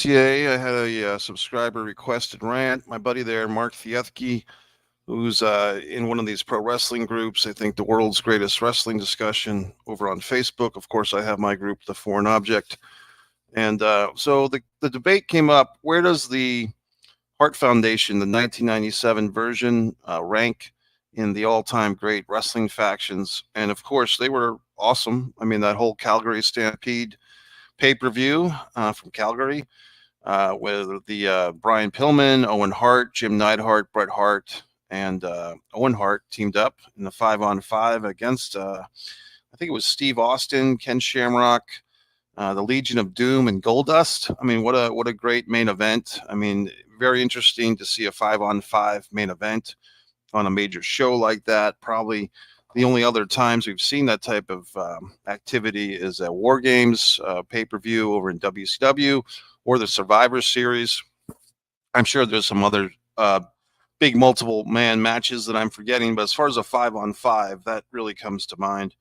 RTA. I had a subscriber requested rant. My buddy there, Mark Thiethke, who's in one of these pro wrestling groups. I think the world's greatest wrestling discussion over on Facebook. Of course, I have my group, The Foreign Object. And so the debate came up, where does the Hart Foundation, the 1997 version, rank in the all-time great wrestling factions? And of course, they were awesome. I mean, that whole Calgary Stampede pay-per-view from Calgary with the Brian Pillman, Owen Hart, Jim Neidhart, Bret Hart, and Owen Hart teamed up in the 5-on-5 against, I think it was Steve Austin, Ken Shamrock, the Legion of Doom, and Goldust. I mean, what a great main event. I mean, very interesting to see a 5-on-5 main event on a major show like that. Probably the only other times we've seen that type of activity is at War Games pay-per-view over in WCW or the Survivor Series. I'm sure there's some other big multiple man matches that I'm forgetting, but as far as a 5-on-5, that really comes to mind.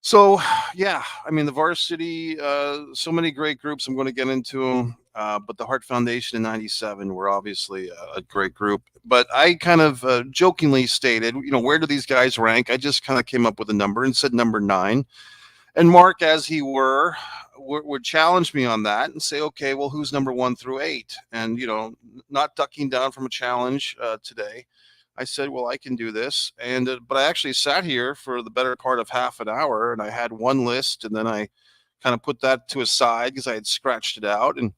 So, yeah, I mean, the Varsity, so many great groups. I'm going to get into them. But the Hart Foundation in 97 were obviously a great group. But I kind of jokingly stated, where do these guys rank? I just kind of came up with a number and said number 9. And Mark, as he would challenge me on that and say, okay, well, who's number 1 through 8? And, not ducking down from a challenge today. I said, well, I can do this. And but I actually sat here for the better part of half an hour, and I had one list, and then I kind of put that to a side because I had scratched it out. And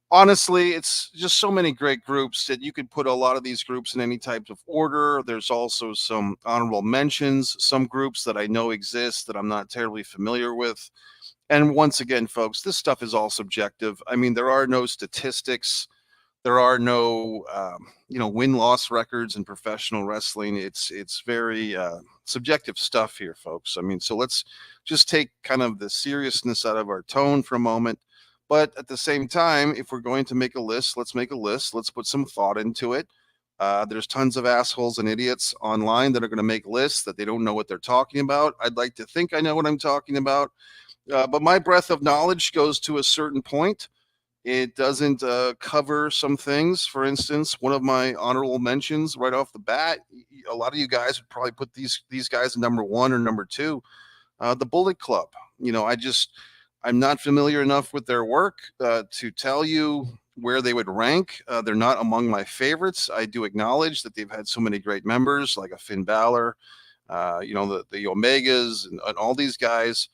honestly, it's just so many great groups that you could put a lot of these groups in any type of order. There's also some honorable mentions, some groups that I know exist that I'm not terribly familiar with. And once again, folks, this stuff is all subjective. I mean, there are no statistics. There are no, win-loss records in professional wrestling. It's very subjective stuff here, folks. I mean, so let's just take kind of the seriousness out of our tone for a moment. But at the same time, if we're going to make a list, let's make a list. Let's put some thought into it. There's tons of assholes and idiots online that are going to make lists that they don't know what they're talking about. I'd like to think I know what I'm talking about. But my breadth of knowledge goes to a certain point. It doesn't cover some things. For instance, one of my honorable mentions right off the bat, a lot of you guys would probably put these guys in number 1 or number 2, the Bullet Club. I'm not familiar enough with their work to tell you where they would rank. They're not among my favorites. I do acknowledge that they've had so many great members, like a Finn Balor, the Omegas and all these guys.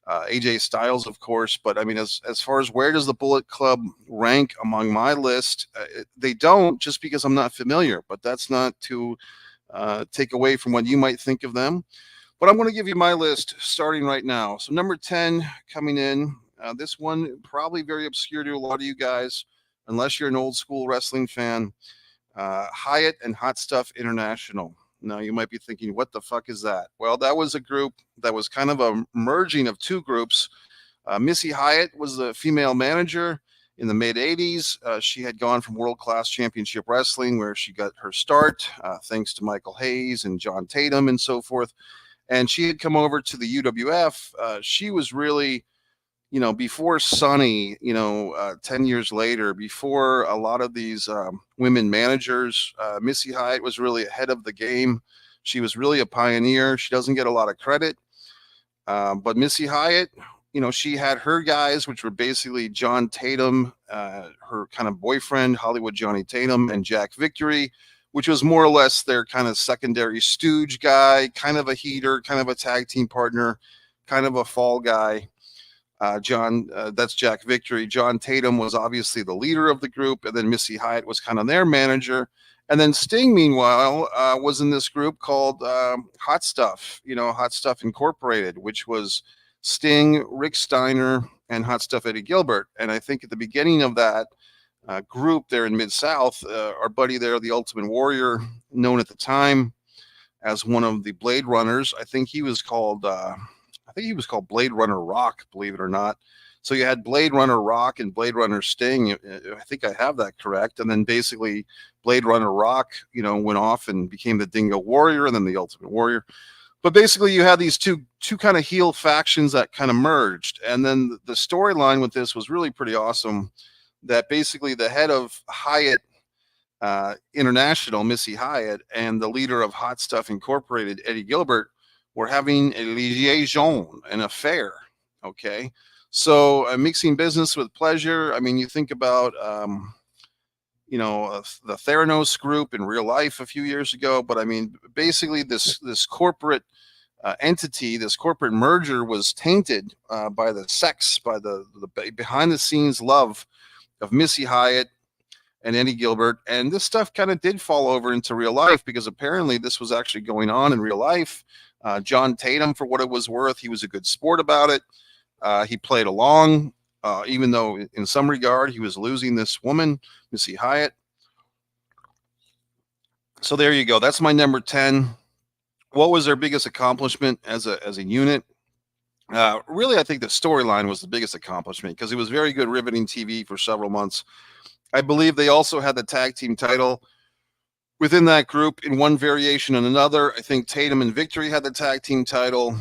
AJ Styles, of course, but I mean, as far as where does the Bullet Club rank among my list, they don't, just because I'm not familiar, but that's not to take away from what you might think of them. But I'm going to give you my list starting right now. So number 10 coming in, this one probably very obscure to a lot of you guys, unless you're an old school wrestling fan, Hyatt and Hot Stuff International. Now, you might be thinking, what the fuck is that? Well, that was a group that was kind of a merging of two groups. Missy Hyatt was the female manager in the mid-'80s. She had gone from World Class Championship Wrestling, where she got her start, thanks to Michael Hayes and John Tatum and so forth. And she had come over to the UWF. She was really, before Sunny, 10 years later, before a lot of these women managers, Missy Hyatt was really ahead of the game. She was really a pioneer. She doesn't get a lot of credit. But Missy Hyatt, she had her guys, which were basically John Tatum, her kind of boyfriend, Hollywood Johnny Tatum, and Jack Victory, which was more or less their kind of secondary stooge guy, kind of a heater, kind of a tag team partner, kind of a fall guy. That's Jack Victory. John Tatum was obviously the leader of the group, and then Missy Hyatt was kind of their manager. And then Sting, meanwhile, was in this group called Hot Stuff, Hot Stuff Incorporated, which was Sting, Rick Steiner, and Hot Stuff Eddie Gilbert. And I think at the beginning of that group there in Mid-South, our buddy there, the Ultimate Warrior, known at the time as one of the Blade Runners, I think he was called Blade Runner Rock, believe it or not. So you had Blade Runner Rock and Blade Runner Sting. I think I have that correct. And then basically Blade Runner Rock, went off and became the Dingo Warrior and then the Ultimate Warrior. But basically you had these two kind of heel factions that kind of merged. And then the storyline with this was really pretty awesome. that basically the head of Hyatt International, Missy Hyatt, and the leader of Hot Stuff Incorporated, Eddie Gilbert, were having a liaison, an affair. Okay. So mixing business with pleasure. I mean, you think about, the Theranos group in real life a few years ago, but I mean, basically this corporate entity, this corporate merger was tainted by the sex, by the behind the scenes love of Missy Hyatt and Eddie Gilbert. And this stuff kind of did fall over into real life because apparently this was actually going on in real life. John Tatum, for what it was worth, he was a good sport about it. He played along, even though in some regard he was losing this woman, Missy Hyatt. So there you go. That's my number 10. What was their biggest accomplishment as a unit? Really, I think the storyline was the biggest accomplishment because it was very good, riveting TV for several months. I believe they also had the tag team title within that group in one variation and another. I think Tatum and Victory had the tag team title.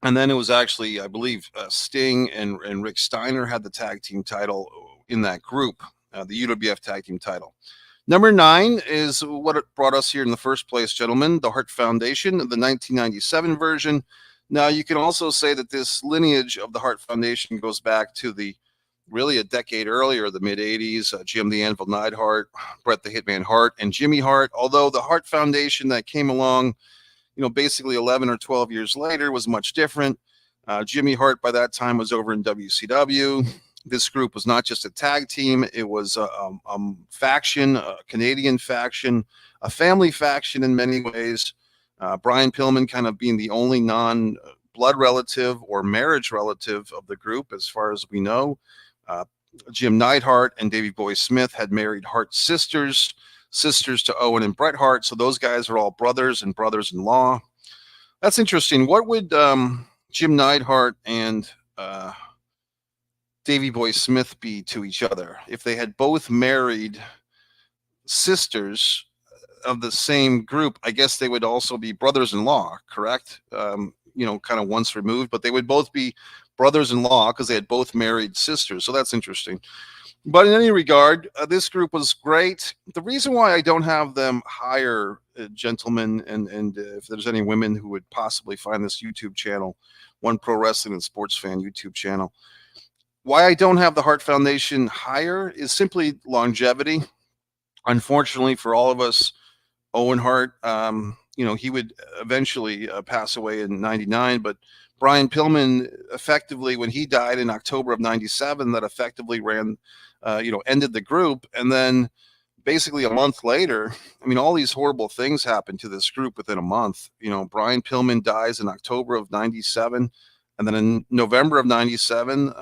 And then it was actually, I believe, Sting and Rick Steiner had the tag team title in that group, the UWF tag team title. Number 9 is what it brought us here in the first place, gentlemen, the Hart Foundation, the 1997 version. Now, you can also say that this lineage of the Hart Foundation goes back to really a decade earlier, the mid-'80s, Jim the Anvil Neidhart, Bret the Hitman Hart, and Jimmy Hart, although the Hart Foundation that came along, basically 11 or 12 years later was much different. Jimmy Hart by that time was over in WCW. This group was not just a tag team. It was a faction, a Canadian faction, a family faction in many ways. Brian Pillman kind of being the only non-blood relative or marriage relative of the group, as far as we know. Jim Neidhart and Davey Boy Smith had married Hart sisters to Owen and Bret Hart. So those guys are all brothers and brothers-in-law. That's interesting. What would Jim Neidhart and Davey Boy Smith be to each other if they had both married sisters of the same group? I guess they would also be brothers-in-law, correct? Kind of once removed, but they would both be brothers-in-law because they had both married sisters. So that's interesting. But in any regard, this group was great. The reason why I don't have them higher, gentlemen, and if there's any women who would possibly find this YouTube channel, One Pro Wrestling and Sports Fan YouTube channel, why I don't have the Hart Foundation higher is simply longevity. Unfortunately for all of us, Owen Hart, he would eventually pass away in 99, but Brian Pillman effectively, when he died in October of 97, that effectively ended the group. And then basically a month later, all these horrible things happened to this group within a month. Brian Pillman dies in October of 97. And then in November of 97,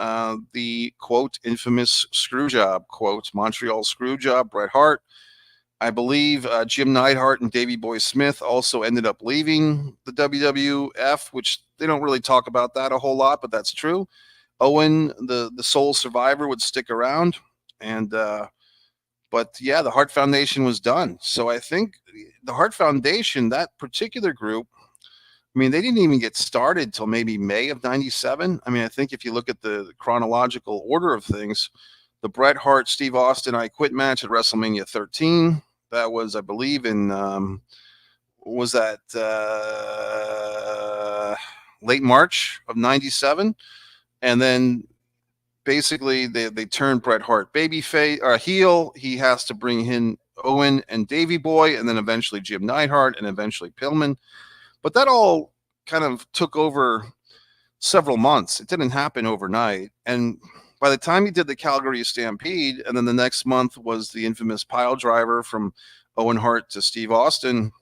the quote, infamous screw job, quote, Montreal screw job, Bret Hart. I believe Jim Neidhart and Davey Boy Smith also ended up leaving the WWF, which they don't really talk about that a whole lot, but that's true. Owen, the sole survivor, would stick around. And but yeah, the Hart Foundation was done. So I think the Hart Foundation, that particular group, they didn't even get started till maybe May of 97. I think if you look at the chronological order of things, the Bret Hart, Steve Austin, I Quit match at WrestleMania 13. That was, I believe, in late March of 97. And then basically they turned Bret Hart babyface heel. He has to bring in Owen and Davey Boy, and then eventually Jim Neidhart, and eventually Pillman. But that all kind of took over several months. It didn't happen overnight. And by the time he did the Calgary Stampede, and then the next month was the infamous pile driver from Owen Hart to Steve Austin,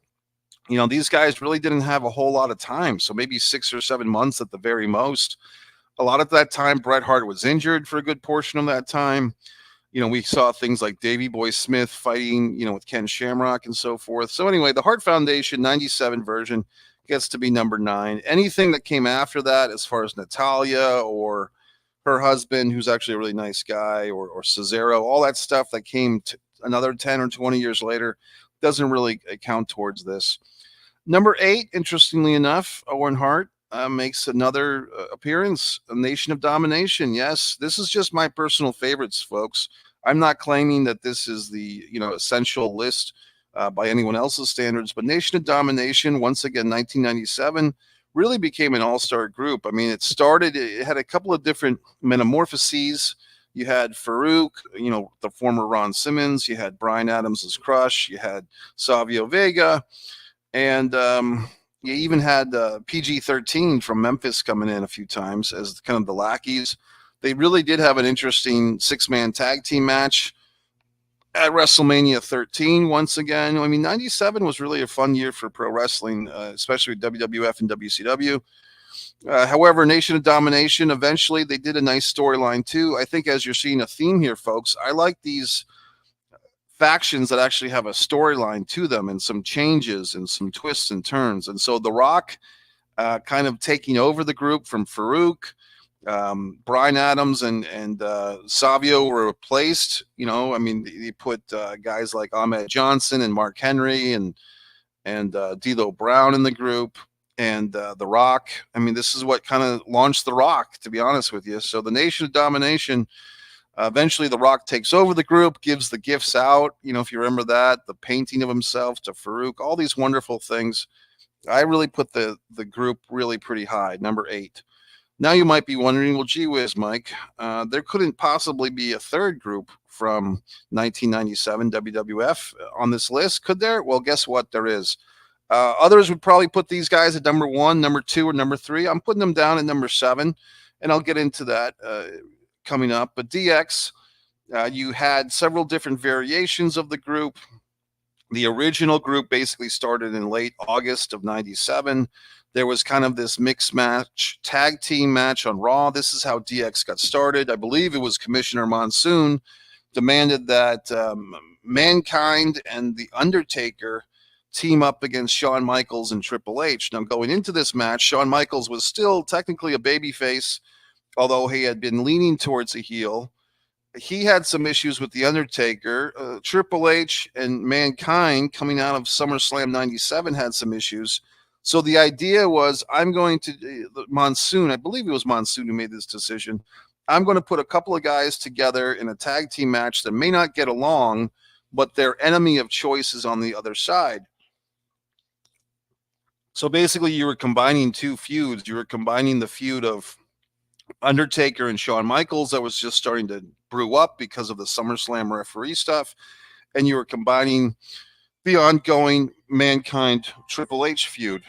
these guys really didn't have a whole lot of time. So maybe 6 or 7 months at the very most. A lot of that time, Bret Hart was injured for a good portion of that time. We saw things like Davey Boy Smith fighting, with Ken Shamrock and so forth. So anyway, the Hart Foundation 97 version gets to be number 9. Anything that came after that, as far as Natalia or her husband, who's actually a really nice guy, or Cesaro, all that stuff that came to another 10 or 20 years later, doesn't really count towards this. Number 8, interestingly enough, Owen Hart. makes another appearance. A Nation of Domination. Yes, this is just my personal favorites, folks. I'm not claiming that this is the essential list by anyone else's standards, but Nation of Domination, once again, 1997, really became an all-star group. I mean, it had a couple of different metamorphoses. You had Farouk, the former Ron Simmons. You had Brian Adams' crush. You had Savio Vega, and you even had PG-13 from Memphis coming in a few times as kind of the lackeys. They really did have an interesting six-man tag team match at WrestleMania 13 once again. I mean, 97 was really a fun year for pro wrestling, especially with WWF and WCW. However, Nation of Domination, eventually they did a nice storyline too. I think as you're seeing a theme here, folks, I like these factions that actually have a storyline to them and some changes and some twists and turns. And so The Rock kind of taking over the group from Farouk. Brian Adams and Savio were replaced. I mean, they put guys like Ahmed Johnson and Mark Henry and D'Lo Brown in the group, and The Rock. I mean, this is what kind of launched The Rock, to be honest with you. So the Nation of Domination, eventually The Rock takes over the group, gives the gifts out. If you remember that, the painting of himself to Farouk, all these wonderful things. I really put the group really pretty high, number 8. Now you might be wondering, well, gee whiz, Mike, there couldn't possibly be a third group from 1997 WWF on this list, could there? Well, guess what? There is. Others would probably put these guys at number 1, number 2, or number 3. I'm putting them down at number 7, and I'll get into that coming up. But DX, you had several different variations of the group. The original group basically started in late August of 97. There was kind of this mixed match, tag team match on Raw. This is how DX got started. I believe it was Commissioner Monsoon demanded that Mankind and The Undertaker team up against Shawn Michaels and Triple H. Now, going into this match, Shawn Michaels was still technically a babyface, although he had been leaning towards a heel. He had some issues with The Undertaker. Triple H and Mankind, coming out of SummerSlam 97, had some issues. So the idea was, I'm going to, Monsoon, I believe it was Monsoon who made this decision, I'm going to put a couple of guys together in a tag team match that may not get along, but their enemy of choice is on the other side. So basically, you were combining two feuds. You were combining the feud of Undertaker and Shawn Michaels that was just starting to brew up because of the SummerSlam referee stuff, and you were combining the ongoing Mankind Triple H feud.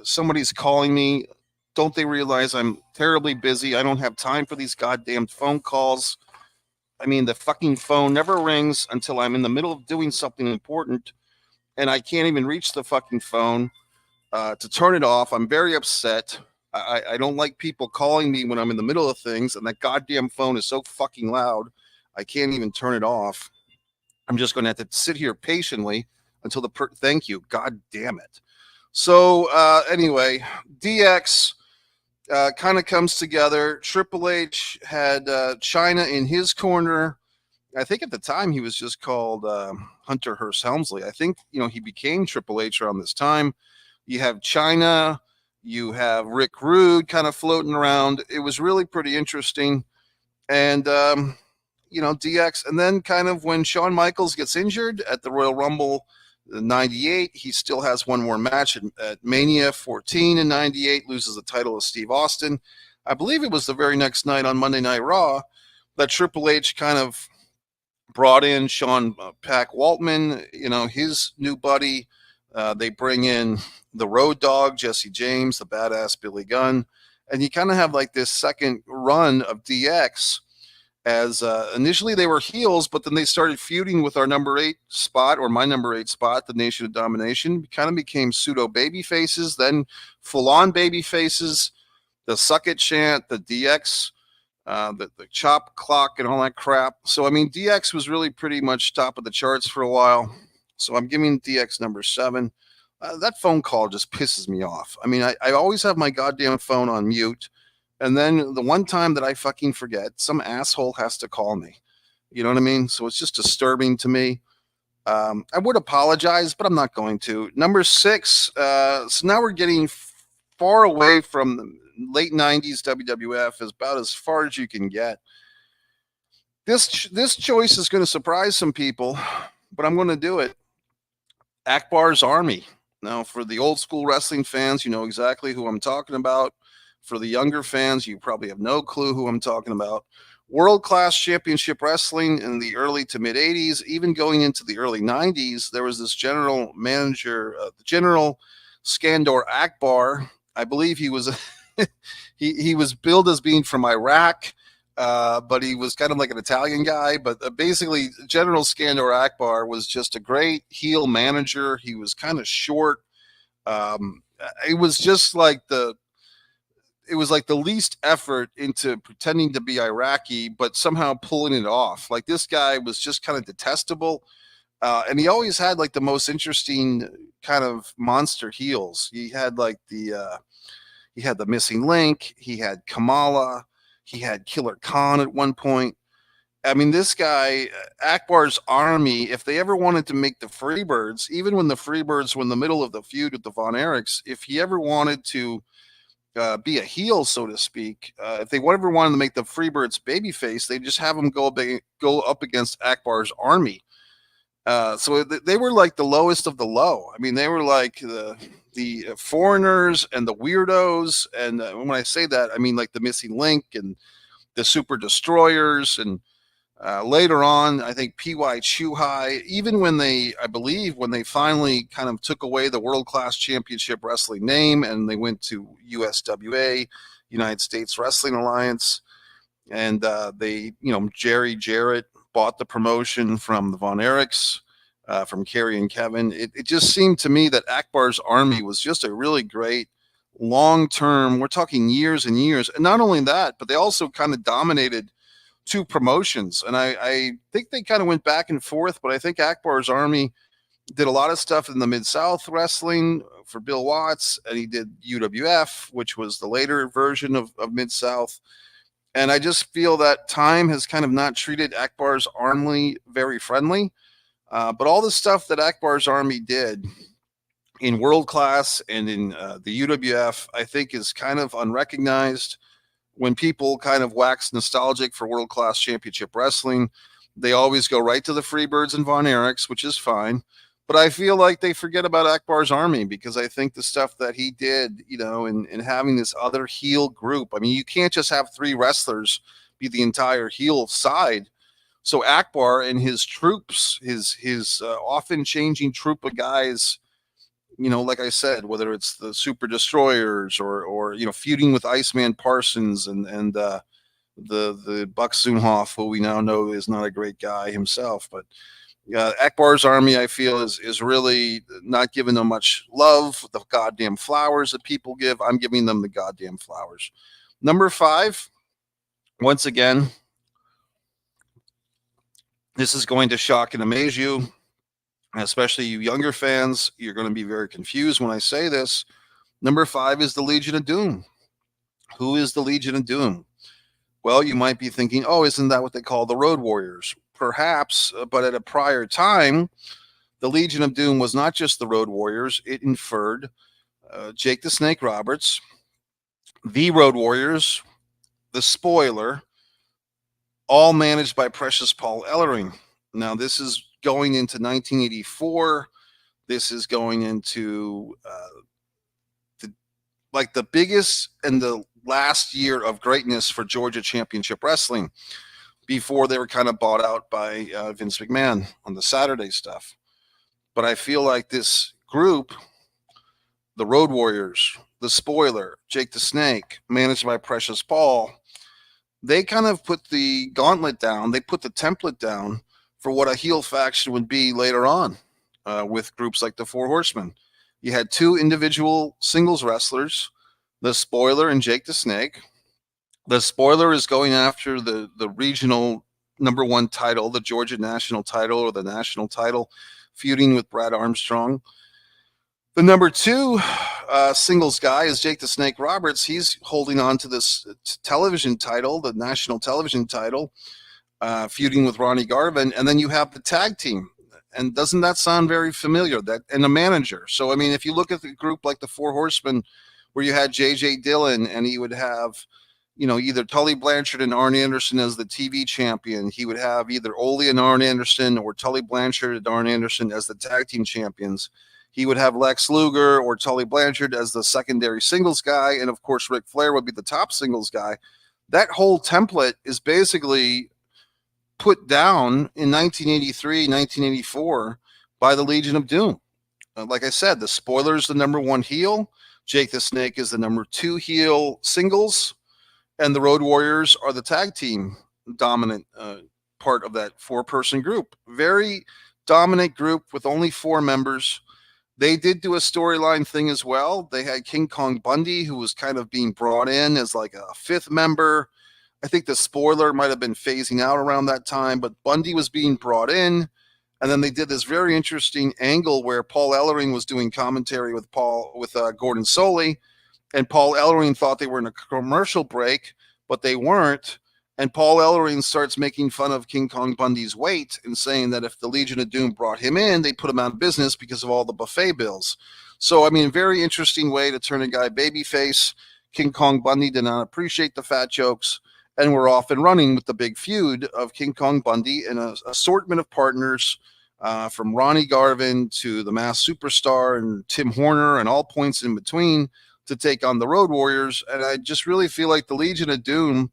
Somebody's calling me. Don't they realize I'm terribly busy? I don't have time for these goddamn phone calls. I mean, the fucking phone never rings until I'm in the middle of doing something important, and I can't even reach the fucking phone to turn it off. I'm very upset. I don't like people calling me when I'm in the middle of things, and that goddamn phone is so fucking loud, I can't even turn it off. I'm just going to have to sit here patiently until thank you. God damn it. So anyway, DX kind of comes together. Triple H had China in his corner. I think at the time he was just called Hunter Hearst Helmsley. I think, he became Triple H around this time. You have China. You have Rick Rude kind of floating around. It was really pretty interesting. And, DX. And then kind of when Shawn Michaels gets injured at the Royal Rumble 98, he still has one more match at Mania 14 in 98, loses the title to Steve Austin. I believe it was the very next night on Monday Night Raw that Triple H kind of brought in Sean Pack Waltman, his new buddy. They bring in the Road Dogg, Jesse James, the badass Billy Gunn. And you kind of have like this second run of DX as initially they were heels, but then they started feuding with our number 8 spot, or my number 8 spot, the Nation of Domination. Kind of became pseudo baby faces, then full on baby faces, the Suck It chant, the DX, the chop clock and all that crap. So, I mean, DX was really pretty much top of the charts for a while. So I'm giving DX number 7. That phone call just pisses me off. I mean, I always have my goddamn phone on mute. And then the one time that I fucking forget, some asshole has to call me. You know what I mean? So it's just disturbing to me. I would apologize, but I'm not going to. Number 6. So now we're getting far away from the late 90s WWF, is about as far as you can get. This choice is going to surprise some people, but I'm going to do it. Akbar's Army. Now, for the old school wrestling fans, you know exactly who I'm talking about. For the younger fans, you probably have no clue who I'm talking about. World class championship wrestling in the early to mid 80s, even going into the early 90s, there was this general manager, General Skandor Akbar. I believe he was he was billed as being from Iraq, but he was kind of like an Italian guy. But basically, General Skandor Akbar was just a great heel manager. He was kind of short. Um, it was just like it was like the least effort into pretending to be Iraqi, but somehow pulling it off. Like this guy was just kind of detestable. And he always had like the most interesting kind of monster heels. He had like he had the missing link. He had Kamala. He had Killer Khan at one point. I mean, this guy, Akbar's Army, if they ever wanted to make the Freebirds, even when the Freebirds were in the middle of the feud with the Von Erichs, if he ever wanted to be a heel, so to speak, if they ever wanted to make the Freebirds babyface, they just have him go up against Akbar's Army. So they were like the lowest of the low. I mean, they were like the foreigners and the weirdos. And when I say that, I mean like the missing link and the super destroyers. And later on, I think P.Y. Chuhai, even when I believe when they finally kind of took away the World Class Championship Wrestling name and they went to USWA, United States Wrestling Alliance, and Jerry Jarrett bought the promotion from the Von Erichs, from Kerry and Kevin. It just seemed to me that Akbar's Army was just a really great long-term, we're talking years and years. And not only that, but they also kind of dominated two promotions. And I think they kind of went back and forth, but I think Akbar's Army did a lot of stuff in the Mid-South wrestling for Bill Watts, and he did UWF, which was the later version of Mid-South. And I just feel that time has kind of not treated Akbar's Army very friendly. But all the stuff that Akbar's Army did in World Class and in the UWF, I think is kind of unrecognized. When people kind of wax nostalgic for World Class Championship Wrestling, they always go right to the Freebirds and Von Erichs, which is fine. But I feel like they forget about Akbar's Army, because I think the stuff that he did, in having this other heel group, I mean, you can't just have three wrestlers be the entire heel side. So Akbar and his troops, his often changing troop of guys, like I said, whether it's the Super Destroyers or feuding with Iceman Parsons and the Buck Zumhoff, who we now know is not a great guy himself, but Akbar's Army, I feel, is really not giving them much love. The goddamn flowers that people give, I'm giving them the goddamn flowers. Number 5, once again, this is going to shock and amaze you, especially you younger fans. You're going to be very confused when I say this. Number 5 is the Legion of Doom. Who is the Legion of Doom? Well, you might be thinking, oh, isn't that what they call the Road Warriors? Perhaps, but at a prior time, the Legion of Doom was not just the Road Warriors. It inferred Jake the Snake Roberts, the Road Warriors, the Spoiler, all managed by Precious Paul Ellering. Now, this is going into 1984. This is going into the biggest and the last year of greatness for Georgia Championship Wrestling before they were kind of bought out by Vince McMahon on the Saturday stuff. But I feel like this group, the Road Warriors, the Spoiler, Jake the Snake, managed by Precious Paul, they kind of put the gauntlet down. They put the template down for what a heel faction would be later on with groups like the Four Horsemen. You had 2 individual singles wrestlers, the Spoiler and Jake the Snake. The Spoiler is going after the regional number 1 title, the Georgia national title or the national title, feuding with Brad Armstrong. The number 2 singles guy is Jake the Snake Roberts. He's holding on to this television title, the national television title, feuding with Ronnie Garvin. And then you have the tag team. And doesn't that sound very familiar? And a manager. So, I mean, if you look at the group like the Four Horsemen, where you had J.J. Dillon, and he would have, either Tully Blanchard and Arn Anderson as the TV champion. He would have either Ole and Arn Anderson or Tully Blanchard and Arn Anderson as the tag team champions. He would have Lex Luger or Tully Blanchard as the secondary singles guy. And of course, Ric Flair would be the top singles guy. That whole template is basically put down in 1983, 1984 by the Legion of Doom. Like I said, the Spoiler's the number one heel. Jake the Snake is the number two heel singles. And the Road Warriors are the tag team dominant part of that four-person group. Very dominant group with only four members. They did do a storyline thing as well. They had King Kong Bundy, who was kind of being brought in as like a fifth member. I think the Spoiler might have been phasing out around that time, but Bundy was being brought in. And then they did this very interesting angle where Paul Ellering was doing commentary with Gordon Soley, and Paul Ellering thought they were in a commercial break, but they weren't. And Paul Ellering starts making fun of King Kong Bundy's weight and saying that if the Legion of Doom brought him in, they put him out of business because of all the buffet bills. So, I mean, very interesting way to turn a guy babyface. King Kong Bundy did not appreciate the fat jokes, and we're off and running with the big feud of King Kong Bundy and an assortment of partners from Ronnie Garvin to the Masked Superstar and Tim Horner and all points in between to take on the Road Warriors. And I just really feel like the Legion of Doom,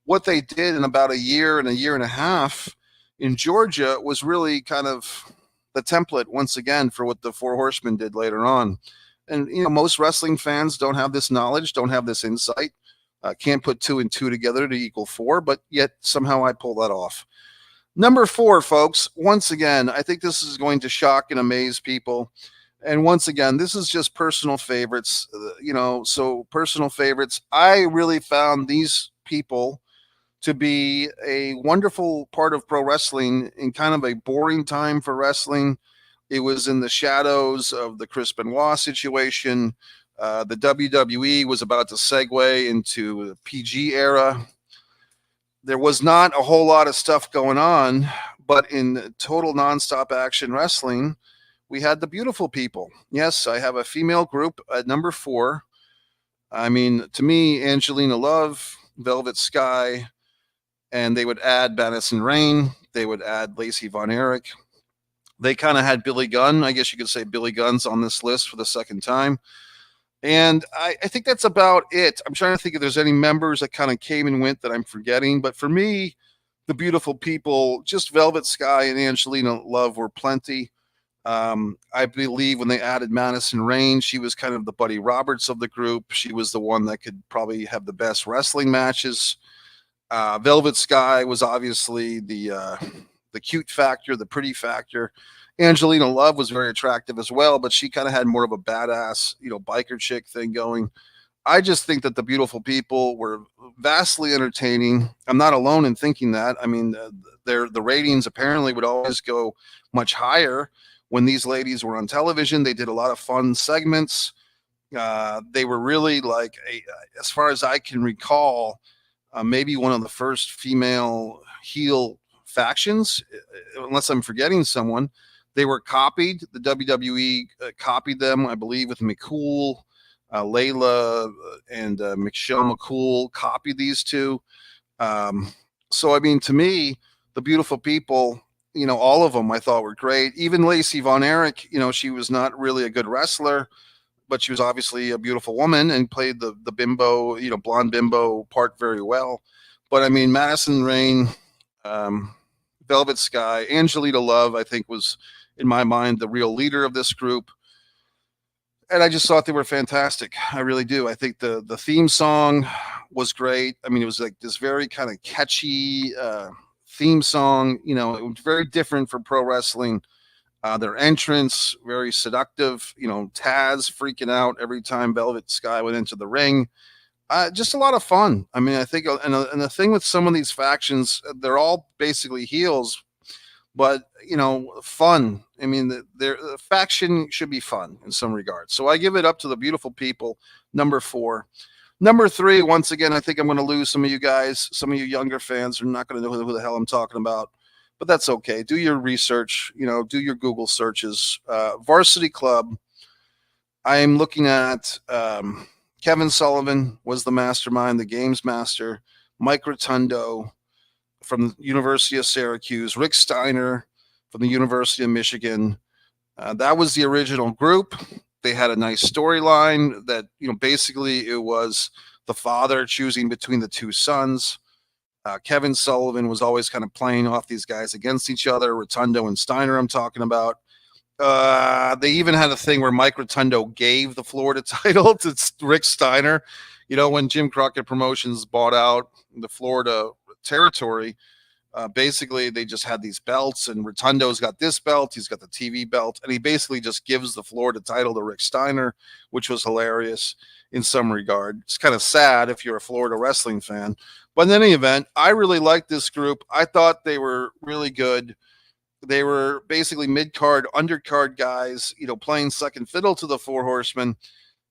what they did in about a year and a half in Georgia was really kind of the template once again for what the Four Horsemen did later on. And, most wrestling fans don't have this knowledge, don't have this insight, can't put 2 and 2 together to equal 4, but yet somehow I pull that off. Number 4, folks, once again, I think this is going to shock and amaze people. And once again, this is just personal favorites, so personal favorites. I really found these people to be a wonderful part of pro wrestling in kind of a boring time for wrestling. It was in the shadows of the Chris Benoit situation. The WWE was about to segue into the PG era. There was not a whole lot of stuff going on, but in total nonstop action wrestling, we had the beautiful people. Yes, I have a female group at number 4. I mean, to me, Angelina Love, Velvet Sky, and they would add Madison Rayne. They would add Lacey Von Erich. They kind of had Billy Gunn. I guess you could say Billy Gunn's on this list for the second time. And I think that's about it. I'm trying to think if there's any members that kind of came and went that I'm forgetting. But for me, the beautiful people, just Velvet Sky and Angelina Love were plenty. I believe when they added Madison Rayne, she was kind of the Buddy Roberts of the group. She was the one that could probably have the best wrestling matches. Velvet Sky was obviously the cute factor, the pretty factor. Angelina Love was very attractive as well, but she kind of had more of a badass, biker chick thing going. I just think that the beautiful people were vastly entertaining. I'm not alone in thinking that. I mean, the ratings apparently would always go much higher when these ladies were on television. They did a lot of fun segments. They were really like, as far as I can recall, maybe one of the first female heel factions, unless I'm forgetting someone. They were copied. The WWE copied them, I believe, with McCool. Layla and Michelle McCool copied these two. So, I mean, to me, the beautiful people, all of them I thought were great. Even Lacey Von Erich, she was not really a good wrestler, but she was obviously a beautiful woman and played the bimbo, blonde bimbo part very well. But, I mean, Madison Rayne, Velvet Sky, Angelina Love, I think was, in my mind, the real leader of this group. And I just thought they were fantastic. I really do. I think the theme song was great. I mean, it was like this very kind of catchy theme song. It was very different for pro wrestling. Their entrance, very seductive. Taz freaking out every time Velvet Sky went into the ring. Just a lot of fun. I mean, I think, and the thing with some of these factions, they're all basically heels, but fun. I mean, the faction should be fun in some regards. So I give it up to the beautiful people. Number 4. Number 3, once again, I think I'm going to lose some of you guys. Some of you younger fans are not going to know who the hell I'm talking about, but that's okay. Do your research, do your Google searches. Varsity Club. I am looking at Kevin Sullivan was the mastermind, the games master. Mike Rotundo from the University of Syracuse. Rick Steiner from the University of Michigan. That was the original group. They had a nice storyline that, basically it was the father choosing between the two sons. Kevin Sullivan was always kind of playing off these guys against each other. Rotundo and Steiner, I'm talking about. They even had a thing where Mike Rotundo gave the Florida title to Rick Steiner. When Jim Crockett Promotions bought out the Florida territory, basically they just had these belts, and Rotundo's got this belt, he's got the TV belt, and he basically just gives the Florida title to Rick Steiner, which was hilarious in some regard. It's kind of sad if you're a Florida wrestling fan. But in any event, I really liked this group. I thought they were really good. They were basically mid-card, undercard guys, playing second fiddle to the Four Horsemen.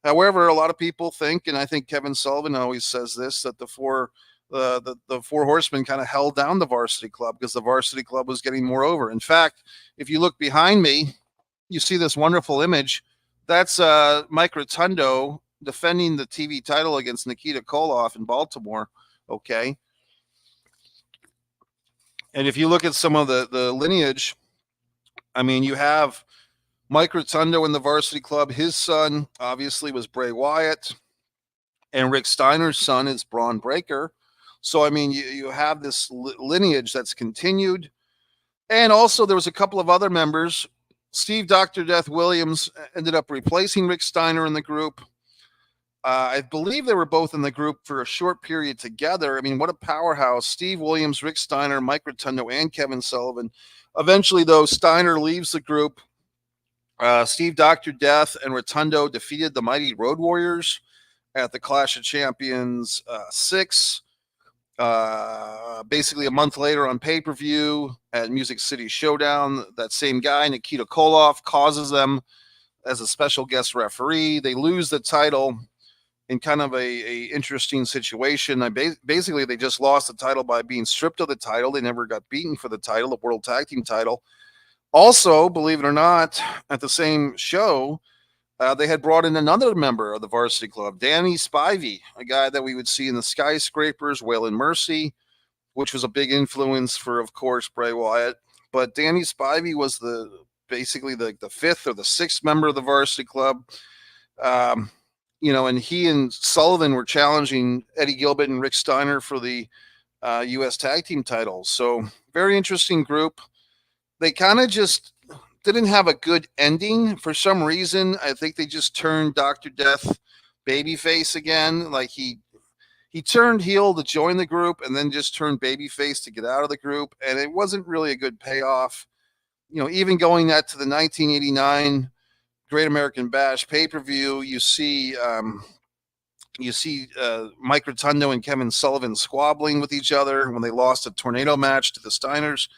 However, a lot of people think, and I think Kevin Sullivan always says this, that the Four Horsemen kind of held down the Varsity Club because the Varsity Club was getting more over. In fact, if you look behind me, you see this wonderful image. That's Mike Rotundo defending the TV title against Nikita Koloff in Baltimore. Okay. And if you look at some of the lineage, I mean, you have Mike Rotundo in the Varsity Club. His son, obviously, was Bray Wyatt. And Rick Steiner's son is Braun Breaker. So, I mean, you have this lineage that's continued. And also, there was a couple of other members. Steve Dr. Death Williams ended up replacing Rick Steiner in the group. I believe they were both in the group for a short period together. I mean, what a powerhouse. Steve Williams, Rick Steiner, Mike Rotundo, and Kevin Sullivan. Eventually, though, Steiner leaves the group. Steve Dr. Death and Rotundo defeated the Mighty Road Warriors at the Clash of Champions 6. Basically, a month later on pay-per-view at Music City Showdown, that same guy, Nikita Koloff, causes them as a special guest referee. They lose the title in kind of a interesting situation. Basically, they just lost the title by being stripped of the title. They never got beaten for the title, the World Tag Team title. Also, believe it or not, at the same show, they had brought in another member of the Varsity Club, Danny Spivey, a guy that we would see in the Skyscrapers, Wail and Mercy, which was a big influence for, of course, Bray Wyatt. But Danny Spivey was basically the fifth or the sixth member of the Varsity Club. And he and Sullivan were challenging Eddie Gilbert and Rick Steiner for the U.S. Tag Team titles. So very interesting group. They kind of just didn't have a good ending for some reason. I think they just turned Dr. Death babyface again. Like he turned heel to join the group and then just turned babyface to get out of the group. And it wasn't really a good payoff. Even going that to the 1989 Great American Bash pay-per-view, you see Mike Rotundo and Kevin Sullivan squabbling with each other when they lost a tornado match to the Steiners.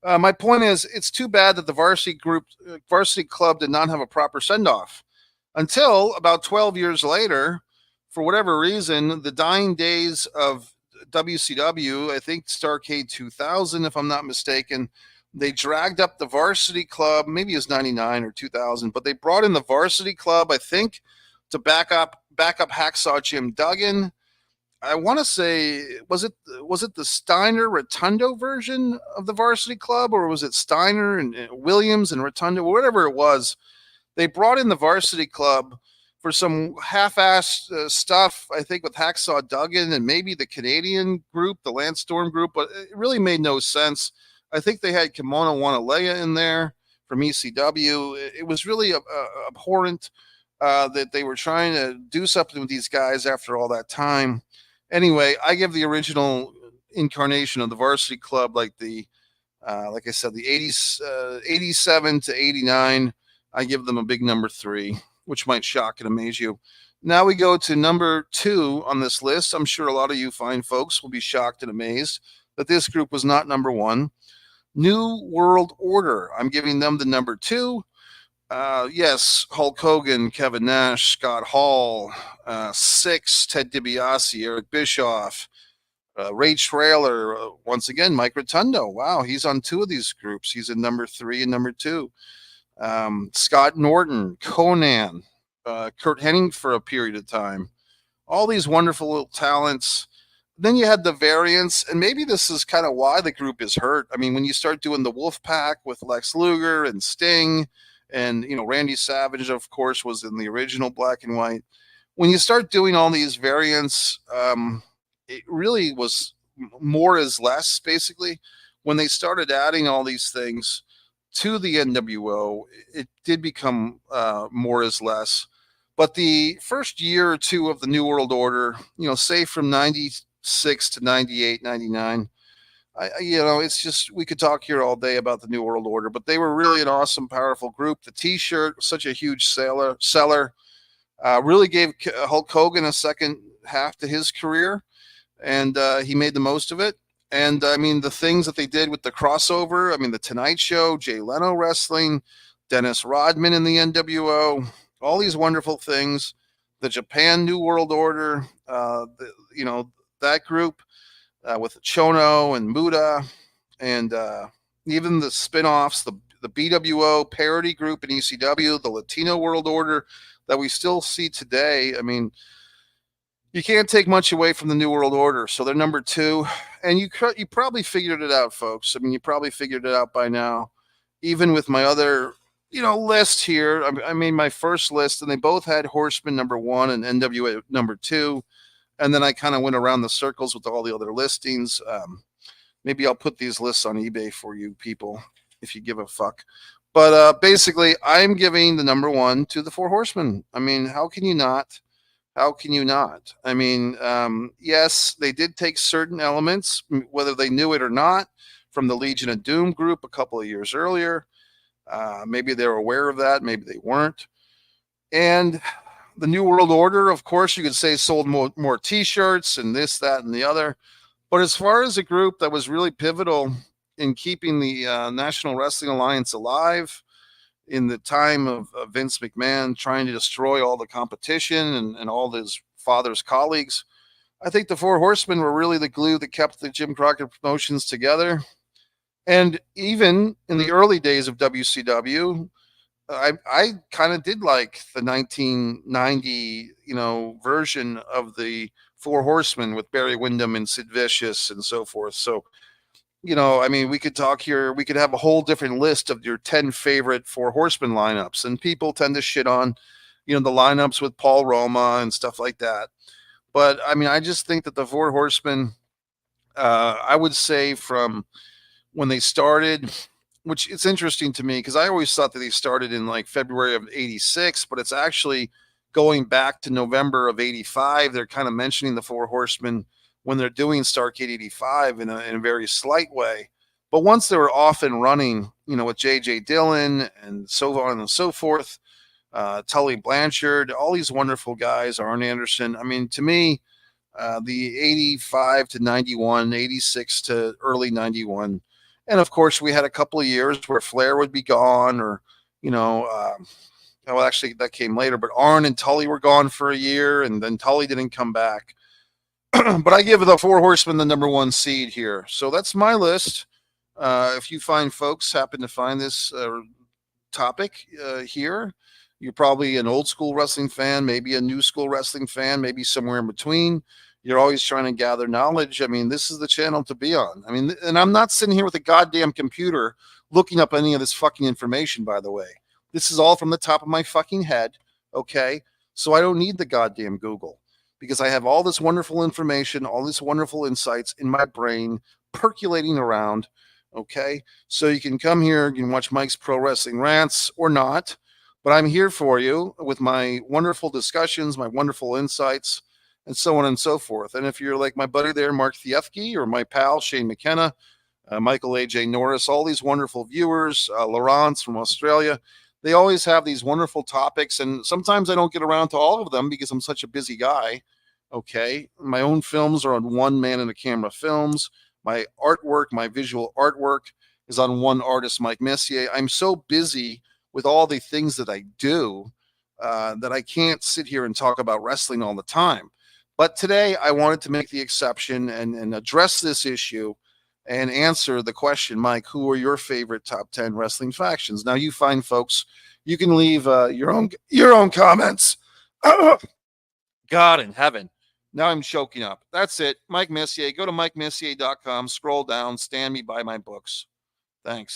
My point is, it's too bad that the Varsity Club did not have a proper send-off until about 12 years later. For whatever reason, the dying days of WCW, I think Starrcade 2000, if I'm not mistaken, they dragged up the Varsity Club, maybe it was 99 or 2000, but they brought in the Varsity Club, I think, to back up Hacksaw Jim Duggan. I want to say, was it the Steiner Rotundo version of the Varsity Club, or was it Steiner and Williams and Rotundo, whatever it was? They brought in the Varsity Club for some half-assed stuff, I think, with Hacksaw Duggan and maybe the Canadian group, the Lance Storm group, but it really made no sense. I think they had Kimono Wanalea in there from ECW. It was really abhorrent that they were trying to do something with these guys after all that time. Anyway, I give the original incarnation of the Varsity Club, like I said, the 80s, 87 to 89. I give them a big number 3, which might shock and amaze you. Now we go to number 2 on this list. I'm sure a lot of you fine folks will be shocked and amazed that this group was not number 1. New World Order. I'm giving them the number 2. Yes, Hulk Hogan, Kevin Nash, Scott Hall, 6, Ted DiBiase, Eric Bischoff, Ray Traylor, once again, Mike Rotundo. Wow, he's on 2 of these groups. He's in number 3 and number 2. Scott Norton, Conan, Kurt Hennig for a period of time. all these wonderful little talents. Then you had the variants, and maybe this is kind of why the group is hurt. I mean, when you start doing the Wolf Pack with Lex Luger and Sting, and Randy Savage, of course, was in the original black and white. When you start doing all these variants, it really was more is less, basically. When they started adding all these things to the NWO, it did become more is less. But the first year or two of the New World Order, say from 96 to 98, 99, it's just, we could talk here all day about the New World Order, but they were really an awesome, powerful group. The T-shirt, such a huge seller, really gave Hulk Hogan a second half to his career, and he made the most of it. And I mean, the things that they did with the crossover, I mean, the Tonight Show, Jay Leno wrestling, Dennis Rodman in the NWO, all these wonderful things, the Japan New World Order, that group with Chono and Muda, and even the spin-offs, the BWO parody group in ECW, the Latino World Order that we still see today. I mean, you can't take much away from the New World Order. So they're number 2. And you probably figured it out, folks. I mean, you probably figured it out by now. Even with my other, list here, I made my first list, and they both had Horseman number 1 and NWA number 2. And then I kind of went around the circles with all the other listings. Maybe I'll put these lists on eBay for you people, if you give a fuck. But basically, I'm giving the number 1 to the Four Horsemen. I mean, how can you not? How can you not? I mean, yes, they did take certain elements, whether they knew it or not, from the Legion of Doom group a couple of years earlier. Maybe they were aware of that. Maybe they weren't. And the New World Order, of course, you could say sold more T-shirts and this, that, and the other. But as far as a group that was really pivotal in keeping the National Wrestling Alliance alive in the time of Vince McMahon trying to destroy all the competition and all his father's colleagues, I think the Four Horsemen were really the glue that kept the Jim Crockett Promotions together. And even in the early days of WCW, I kind of did like the 1990, version of the Four Horsemen with Barry Windham and Sid Vicious and so forth. So, I mean, we could talk here. We could have a whole different list of your 10 favorite Four Horsemen lineups. And people tend to shit on, the lineups with Paul Roma and stuff like that. But, I mean, I just think that the Four Horsemen, I would say from when they started, which it's interesting to me because I always thought that they started in like February of 86, but it's actually going back to November of 85. They're kind of mentioning the Four Horsemen when they're doing Starrcade 85 in a very slight way. But once they were off and running, with J.J. Dillon and so on and so forth, Tully Blanchard, all these wonderful guys, Arn Anderson. I mean, to me, the 85 to 91, 86 to early 91. And of course, we had a couple of years where Flair would be gone, or, well, actually, that came later, but Arn and Tully were gone for a year, and then Tully didn't come back. But I give the Four Horsemen the number 1 seed here. So that's my list. If you folks happen to find this topic here, you're probably an old school wrestling fan, maybe a new school wrestling fan, maybe somewhere in between. You're always trying to gather knowledge. I mean, this is the channel to be on. I mean, and I'm not sitting here with a goddamn computer looking up any of this fucking information, by the way. This is all from the top of my fucking head, okay? So I don't need the goddamn Google, because I have all this wonderful information, all these wonderful insights in my brain percolating around, okay? So you can come here, you can watch Mike's Pro Wrestling Rants or not, but I'm here for you with my wonderful discussions, my wonderful insights, and so on and so forth. And if you're like my buddy there, Mark Thiefke, or my pal, Shane McKenna, Michael A.J. Norris, all these wonderful viewers, Laurence from Australia, they always have these wonderful topics, and sometimes I don't get around to all of them because I'm such a busy guy. Okay, my own films are on One Man and a Camera Films. My artwork, my visual artwork, is on one artist, Mike Messier. I'm so busy with all the things that I do that I can't sit here and talk about wrestling all the time. But today I wanted to make the exception and address this issue and answer the question, Mike, who are your favorite top 10 wrestling factions? Now, you fine folks, you can leave your own comments. God in heaven. Now I'm choking up. That's it. Mike Messier. Go to MikeMessier.com. Scroll down. Stand me by my books. Thanks.